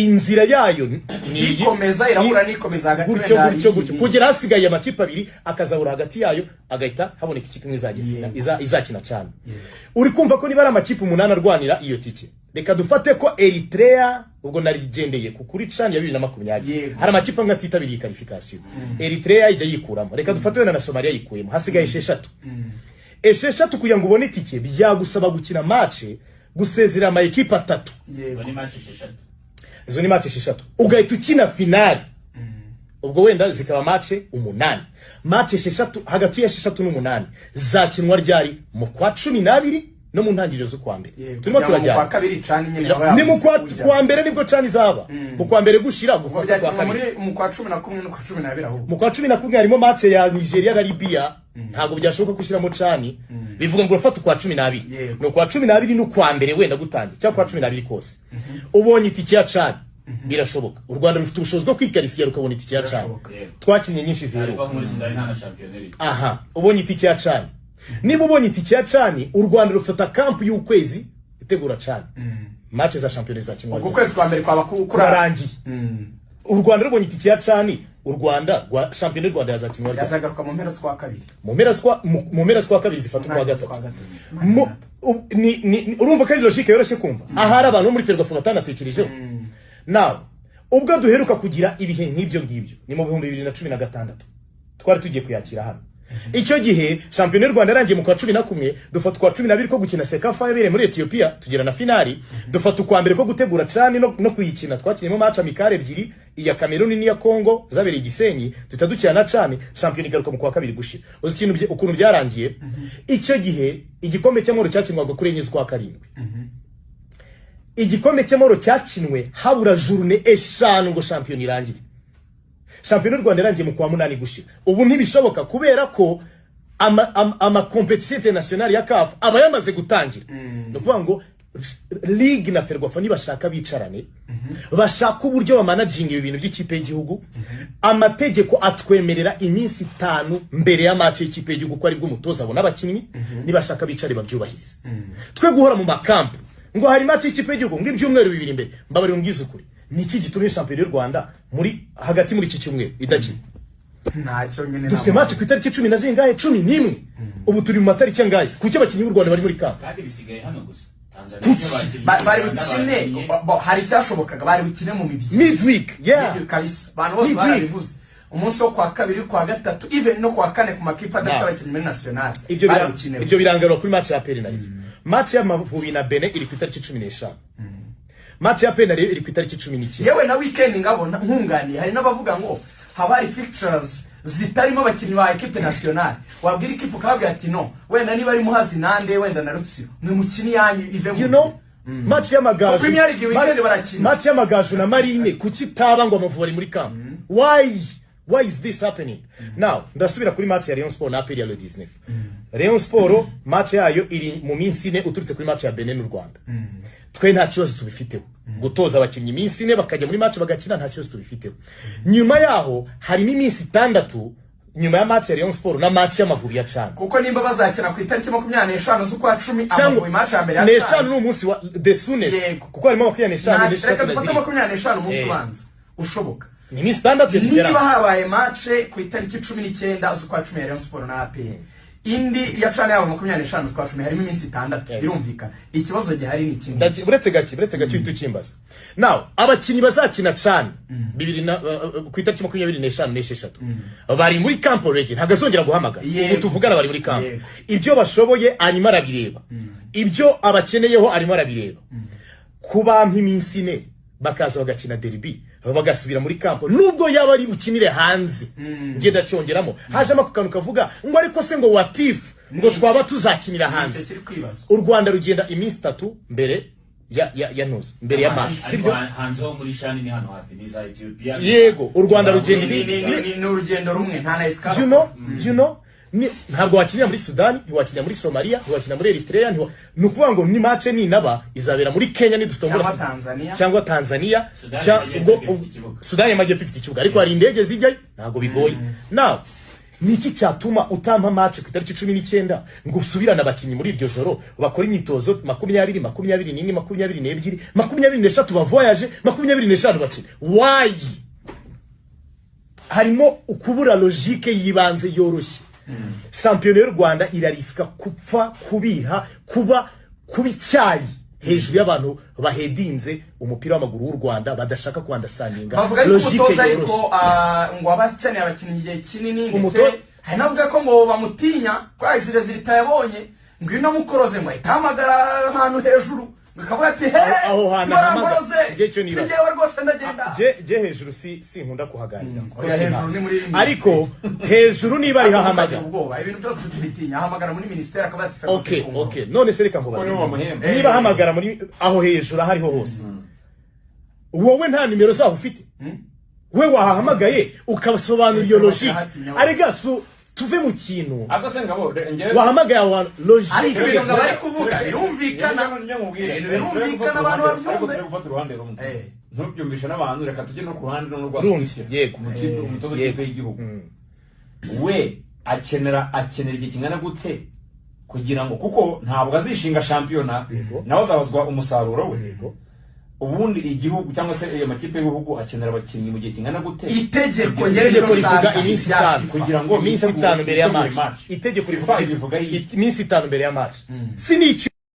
inzira yayo ni ikomeza irahura nikomeza hagati gutyo kugera hasigaye amakipe abiri akazabura hagati yayo agahita haboneka ikipe izakina cyane. Uri kumva ko niba ari amakipe 8 arwanira iyo tike, reka dufate ko Eritrea ubwo narigendeye kuri CHAN ya 2020 hari amakipe amwe atitabiriye qualification, Eritrea ijya yikuramo, reka dufate na Somalia yikuyemo, hasigaye 6 kugira ngo ubone tike byagusaba gukina match gusezera ama equipe 3 ni match 6. Izo ni match 6 ugahita ukina finali. Ubwo wenda zikaba match 8. Match 6 hagati ya 6 n'8 zakinwa ryari mu kwa 12 no mu ntangiriro zo kwa mbere. Turimo turajya mu kwa kabiri CHAN nyine ni mu kwa mbere nibwo CHAN izaba. Mu kwa mbere gushira gufata kwa kabiri mu kwa 11 no kwa 12 aho. Mu kwa 11 harimo match ya Nigeria na Libya. Ntago byashoboka kushiramo CHAN. Bivuga ngo urafata kwa 12. No kwa 12 no kwa mbere wenda gutangira cyangwa kwa 12 kose. Ubonye itike ya CHAN birashoboka. U Rwanda rufite ubushobozi bwo kwikarifiya rukabona itike ya CHAN. Twakinye nyinshi zero. Aha, ubonye itike ya CHAN. Niba ubonye itike ya CHAN, u Rwanda rufata camp y'ukwezi itegura CHAN. Match za championnat za kimwe. Uko kwezi kwa mbere kwa kurarangiye. U Rwanda rubonye itike ya CHAN, u Rwanda championnat Rwanda yazakinwa. Yazagaruka mu mpera kwa kabiri. Mu mpera kwa kabiri zifata kwa gatatu. Urumva kandi logique yoroshye kumva. Ahari abantu muri Ferwafa batanatekerejeho. Now, ubwo duheruka kugira ibihe nk'ibyo ngibyo ni mu 2016 twari tugiye kuyakira hano. Icyo gihe championnat Rwanda yarangiye mu kwa 11 dufata kwa 12 ko gukina Sekafa yabere muri Ethiopia tugera na finali, dufata kwa mbere ko gutegura CHAN no kuyikina twakinemo match amikare ebyiri iya Cameroon n'iya Congo zabereye Gisenyi tutadukira na CHAN, championnat igaruka mu kwa kabiri gushira. Uzi ikintu ukuntu byarangiye icyo gihe igikombe cy'amahoro cyakinwaga kuri enye z'ukwa 7. Igikombe cy'amahoro cyakinwe habura journée 5 ngo championnat irangire. Championnat Rwanda yarangiye mu kwa 8 gushira. Ubu ntibishoboka kubera ko ama competition international ya CAF aba yamaze gutangira. No kuvuga ngo Ligue na Ferwafa ni bashaka bicarane, bashaka uburyo bamanaging ibi bintu by'ikipe y'igihugu. Amategeko atwemerera iminsi 5 mbere ya match y'ikipe y'igihugu ko ari bwo mutoza abona abakinnyi, ni bashaka bicare babyubahiriza. Twe guhora mu makampu ngo hari match y'ikipe y'igihugu ngo ibyumweru 2 imbere mbabari umbwiza ukuri. Niki gitumye championnat y'u Rwanda muri hagati muri iki cyumweru idakina? Ntacyo nyine dufite match ku itariki 10 na zingahe 11. Ubu turi mu matariki angahe? Kuki abakinyi b'u Rwanda bari muri camp? Kandi bisigaye hano gusa. Tanzania bari bukine hari cyashobokaga bari bukine mu mibyi. Midweek, kabisa. Bantu bose barabivuze. Umunsi wo kwa kabiri kwa gatatu even no kwa kane ku makipe adafite abakinyi muri national. Ibyo birangarwa kuri match ya Penal. Match ya Mavubi na Benin iri ku itariki 15. Match ya Penal iri ku itariki 19. Yewe na weekend ngabona nkungani hari n'abavuga ngo habari fixtures zitarimo abakinyi ba equipe nationale. Wabwira ikipe kabwe ati no wenda niba ari muhazi nande wenda na Rutsiro ni mukini yanyu ive mu. You know match ya Magaju. Premier League weekend barakina. Match ya Magaju na Marine kuki taba ngo Amavubi muri camp. Why is this happening? Now, ndasubira kuri match ya Rayon Sport na APR ya le 19. Rayon Sport match yayo iri mu minsi 4 uturutse kuri match ya Benin n'u Rwanda. Twe nta kibazo tubifiteho. Gutoza abakinnyi iminsi 4 bakajya muri match bagakina nta kibazo tubifiteho. Nyuma yaho harimo iminsi 6 nyuma ya match ya Rayon Sport na match y'Amavubi ya CHAN. Kuko nimba bazakina ku itariki 25 z'ukwa 10 Amavubi match ya mbere ya CHAN. Neshan n'umunsi wa the soonest. Kuko harimo 25 n'eshatu. Reka 25 umunsi ubanza. Ushoboka. Ni iminsi 6 niba habaye match ku itariki 19 z'ukwa 10 ya Rayon Sport na APR. Indi ya CHAN yabo 25 z'ukwa 10 harimo iminsi 6 birumvikana. Ikibazo gihari ni ikindi. Buretse gake tuhimbaza. Now, abakinyi bazakina CHAN ku itariki 25 n'esheshatu. Bari muri camp already, ntagazongera guhamagara. Ubu tuvugana bari muri camp. Ibyo bashoboye arimo arabireba. Ibyo abakeneyeho arimo arabireba. Kuba iminsi 4 bakaza bagakina derby, bagasubira muri camp nubwo yaba ari bukinire hanze. Ngenda cyongeramo. Hajemo kukantu kavuga ngo ariko se ngo watif ngo twaba tuzakinira hanze. U Rwanda rugenda iminsi 3 mbere ya nose mbere ya match sibyo hanzo muri CHAN ni hano hafi ni za Ethiopia. Yego u Rwanda rugenda ni urugendo rumwe nta na escala. You know ntabwo wakinira muri Sudan, ntiwakinira muri Somalia, ntiwakinira muri Eritrea, nukuvuga ngo ni match ni naba izabera muri Kenya ni dustombora cyangwa Tanzania Sudan yamagiye 50 kibuga ariko hari indege zijyayo ntago bigoye. Now niki cyatuma utampa match ku itariki 19 ngo usubirane abakinyi muri iryo joro bakora imyitozo 20 21 22 23 ba voyage 25 bakina? Why? Harimo ukubura logique yibanze yoroshye. Champion y'u Rwanda irariska kupfa kubiha kuba kubicyayi hejuru y'abantu bahedinze umupira w'amaguru w'u Rwanda badashaka kwandastandinga logique ariko ngo abakeneye abakinnyi igihe kinini ndetse hari navuga ko ngo bamutinya kwa izire zitayabonye ngo ino mukoroze ngo itamagara ahantu hejuru ngakavuga ati aho hana hamagaze ngewe rwose ndagenda je hejuru si nkunda kuhaganira hejuru ni muri ariko hejuru niba ari hahamagara ubwoba ibintu byose bitinya hamagara muri ministeri akavuga ati okay none se reka nkubaze niba hamagara muri aho hejuru hariho hose wowe nta nimero zaho ufite we wahamagaye ukabasobanura iyo logique arega tuve mu kintu wahamagaye abantu logique ibintu ngabari kuvuga birumvikana abantu babyumve gufata uruhande rumwe ntubyumvisha n'abantu reka tujye no ku ruhande n'urwasukira yego umutozo w'ikipe y'igihugu we akenera igihe kingana gute kugira ngo kuko ntabwo azishinga shampiyona nawe azabazwa umusaruro we ubundi igihugu cyangwa se iyo makipe y'ibihugu akenera abakinnyi mu gihe kingana gute itegeko rivuga iminsi 5 kugira ngo iminsi 5 mbere ya match itegeko rivuga iminsi 5 mbere ya match si